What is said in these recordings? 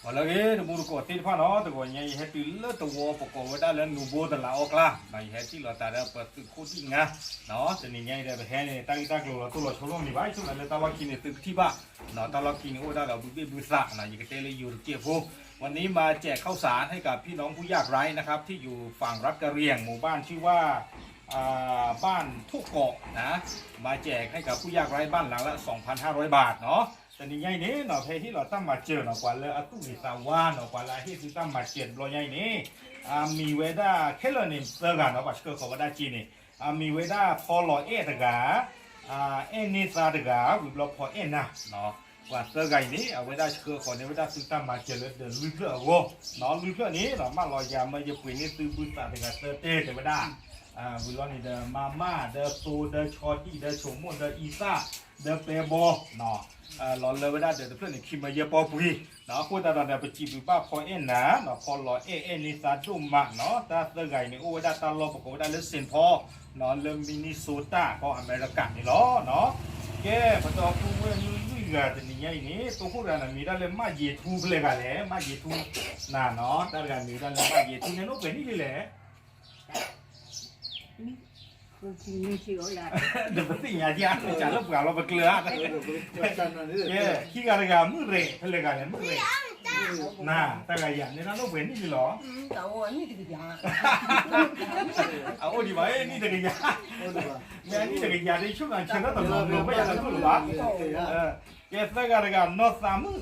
ว่าแล้วมูรุกติดพ่อเนาะตัวใหญ่เฮ็ดติลตัวปกว่าได้แล้วนูโบตะลาออกละไปเฮ็ดที่เราตาได้เปิดโคตรจริงนะเนาะแต่นี่ใหญ่ได้ไปแฮ่นี่ตั้งโลตัวเราชลงนี่ไว้ช่วงนั้นตะลอกินตึกที่บ้านเนาะตะลอกินโอ้ได้เราบุษะนะยิกเตเลยอยู่เกี่ยวพวกวันนี้มาแจกข้าวสารให้กับพี่น้องผู้ยากไร้นะครับที่อยู่ฝั่งรัฐกะเหรี่ยงหมู่บ้านชื่อว่าบ้านทุกเกาะนะมาแจกให้กับผู้ยากไร้บ้านหลังละ 2,500 บาทเนาะแต่นี่ไงนี่เนาะเพที่เราตั้งมาเจอเนาะกว่าเลยตุ้มิสาวานเนาะกว่าเลยที่คือตั้งมาเจอเราไงนี่มีเวด้าแค่เลยนี่เจอกันเนาะว่าชื่อเขาว่าได้จีนี่มีเวด้าพอลอยตะกานิสาตะกาวิบลพอนะเนาะว่าเจอกันนี่เวด้าชื่อเขาเนี่ยเวด้าคือตั้งมาเจอเลยเดินลุยเพื่อโว้เนาะลุยเพื่อนี้เนาะมาลอยยามาจะปุ๋ยนี่ซื้อบุษตะกาเตเต้แต่เวด้าวิลนี่เดอมาม่าเดอตูเดอชอตี้เดอชมอนเดออีซ่าเดอเปโบเนาะหลอนเลยว่าได้เดี๋ยวเพื่อนคิดมาเยอะพอปุยเนาะคุยตอนนั้นไปจีบป้าพอนะเนาะพอหล่อนิสาดุมะเนาะตาเตอร์ไก่นี่โอ้ได้ตาลอปกได้เลือดเซนพอเนาะเริ่มมินิโซตาก็อเมริกันนี่ล้อเนาะแกพอตัวกูเมื่อลุยกันนี่ไงนี่ตัวกูกันมีได้เลยมาเยทูเลยกันเลยมาเยทูน่ะเนาะตากันมีได้เลยมาเยทูเนี่ยนู้นเป็นนี่เลยเดี๋ยวไปตีอย่างนี้ไม่จ่ายแล้วเปล่าเราไปเกลือขี้กันเลยกันมือเร่ทะเลกันเลยมือเร่น่ะแต่กันอย่างนี้นะเราเป็นนี่หรอเอาดีไว้นี่แต่กันอย่างแม่นี่แต่กันอย่างในช่วงนั้นเชื่อตลอดเราไม่อยากจะพูดหรอแกแต่กันเลยกันนอสามมือ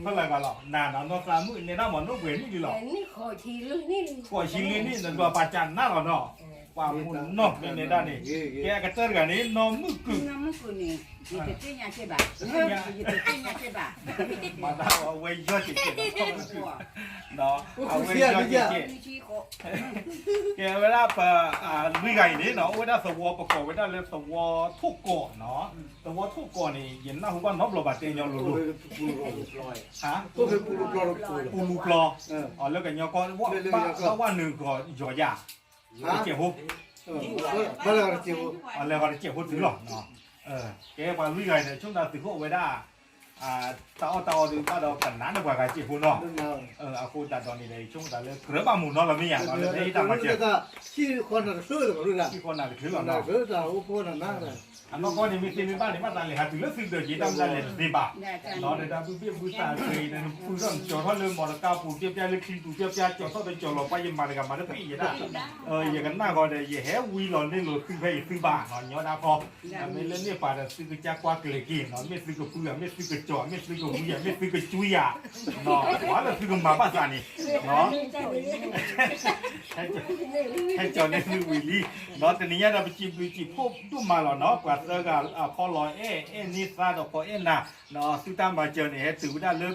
เท่าไรกันหรอน่ะนอสามมือในน้ำมันเราเป็นนี่หรอนี่ขอชีลือนี่ขอชีลือนี่นั่นตัวปัจจันน่าหรอเนาะว่ามุนนอกในด้านนี้แกกระเตอร์กันนี่นอมมุกุน้ำมุกุนี่ยี่สิบเจ็ดยาเจ็บยี่สิบเจ็ดยาเจ็บมาได้เอาไว้ยอดเจ็บเนาะเอาไว้ยอดเจ็บแกเวลาวิไงนี่เนาะเวลาสวอประกอบเวลาเรียกสวอทุกก่อเนาะสวอทุกก่อนี่เย็นหน้าหัวบ้านนบโรบัตเตียงยาวหลุดฮะตัวเป็นปูลูกลออ๋อแล้วกันยาวก็ว่าหนึ่งก็หยอยาเจ็บหุบมาแล้วเจียวอะไรวะเจ็บหุบถึงหรอเนาะแกว่าวิไงเนี่ยช่วงนั้นถึงเขาไว้ได้ตาดูก็เรากันนั้นดีกว่ากันจีพูนเนาะอาคูตาตอนนี้เลยช่วงตาเลยเกลือบามูนเนาะเราไม่อยากเราเลยที่ตามมาเจอที่คนน่ะซื้อหรือเปล่าที่คนน่ะถือหรอเนาะซื้อแต่อุปกรณ์นั่นแหละอันนั้นก็นี่มีตีมีบ้านนี่มาตาเลยหาถึงแล้วซื้อเดือดจีตามได้เลยดีป่ะเนาะเดี๋ยวดูเบี้ยบูชาเลยนะผู้ร่ำจอดเขาเริ่มมรดกผู้เตี้ยเตี้ยเล็กทิ้งตู้เตี้ยเตี้ยจอดเขาไปจอดเราไปยังมาเลยกันมาได้ปีอย่างนั้นอย่างนั้นหน้าก็ได้ยังแห่วีหล่อนได้หลุดซื้อไปซื้อบ้านเนาะเนาะนะพอไม่เล่นเนี่ยป่าแต่ซื้อกระจากว่าเกลือกินเนาะไม่ซื้อกระเพื่อไม่ซื้อกระจอดไม่ซื้อกระหูยไม่ซื้อกระจุยอ่ะเนาะว่าเราซื้อกระมาบ้านสันนี่เนาะให้จอดในซื้อวิลลี่เนาะแต่นี้เราไปจีบพวกดูมาแล้วเนาะกว่าเจอกันพอลอยนิสาดอกพอนะเนาะสุดท้ายมาเจอเนี่ยถือว่าเลิก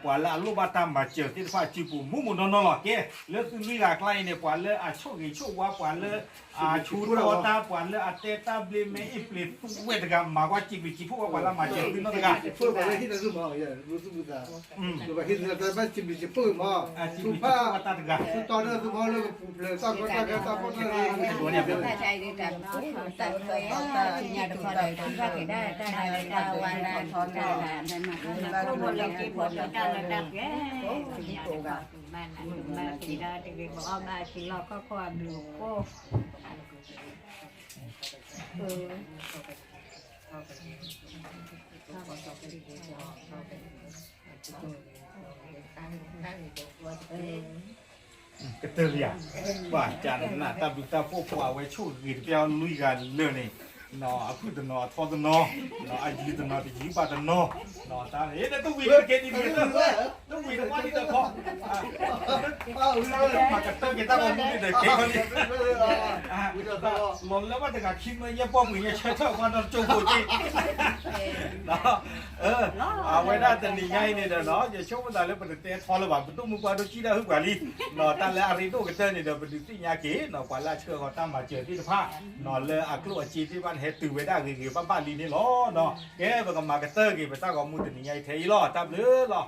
ปวดละลูกบ้านตามมาเจอที่ฟ้าจีบุมุมนนหรอกแกเลิกซื้อวิลาใกล้เนี่ยปวดเลยโชคดีโชคว่าปวดเลยชูโรตาปวดเลยเตต้าเบลเมย์เปลี่ยนเวทกันมากว่าจีพวกว่าปวดละมาเจอที่นั่นกันพวกอะไรที่นั่นรู้มั้งอย่างรู้สึกว่ารู้ว่าที่นั่นแต่ไม่จีบพวกมั้งจีพวกว่าตาตะกันตอนนั้นรู้มั้งเลยตั้งคนตั้งกันตั้งคนนั่นเลยตัวเนี่ยถ้าใจดีแต่ตัดเคยที่ยาตัวใดตัวถ้าเกิดได้วันได้ทอนได้ได้มาทุกคนเราจีบหมดแล้วได้ได้แก่บ้านบ้านที่ได้ที่บอกว่าบ้านที่เราก็ความดูก็กระเตอร์ยาว่าจานน่ะตาบิตาพวกเอาไว้ชูกินเปียวลุยกันเรื่องนี้เนาะพูดเนาะทอดเนาะอาจีเนาะที่ยิบาเนาะตาเอ๊ะต้องวิ่งเกินนี่ต้องวิ่งว่าที่จะพอมากระเตอร์กีตาร์มันนี่เด็กเก่งคนนี้หล่นแล้วว่าแต่กับคิดมันยังป้อมอย่างเงี้ยใช้เท่ากันตอนจูบจีเนาะเอาไว้ได้แต่นี่ไงเนี่ยเนาะอย่าชกมันได้แล้วมันเตะทอแล้วแบบตุ้มมือกว่าดูชี้ได้ฮึกว่าลีเนาะตั้งแล้วอาริโตกระเตอร์เนี่ยเดี๋ยวไปดูที่ยาเก๋เนาะกว่าละเชื่อเขาตั้งมาเจอที่ผ้าเนาะเลยอักลัวจีที่บ้านเฮ็ดตื่นไว้ได้คือบ้านลีนี่ล้อเนาะแกไปกับมากระเตอร์กี่ไปตั้งกับมือแต่นี่ไงเทยล้อตับเลยล้อ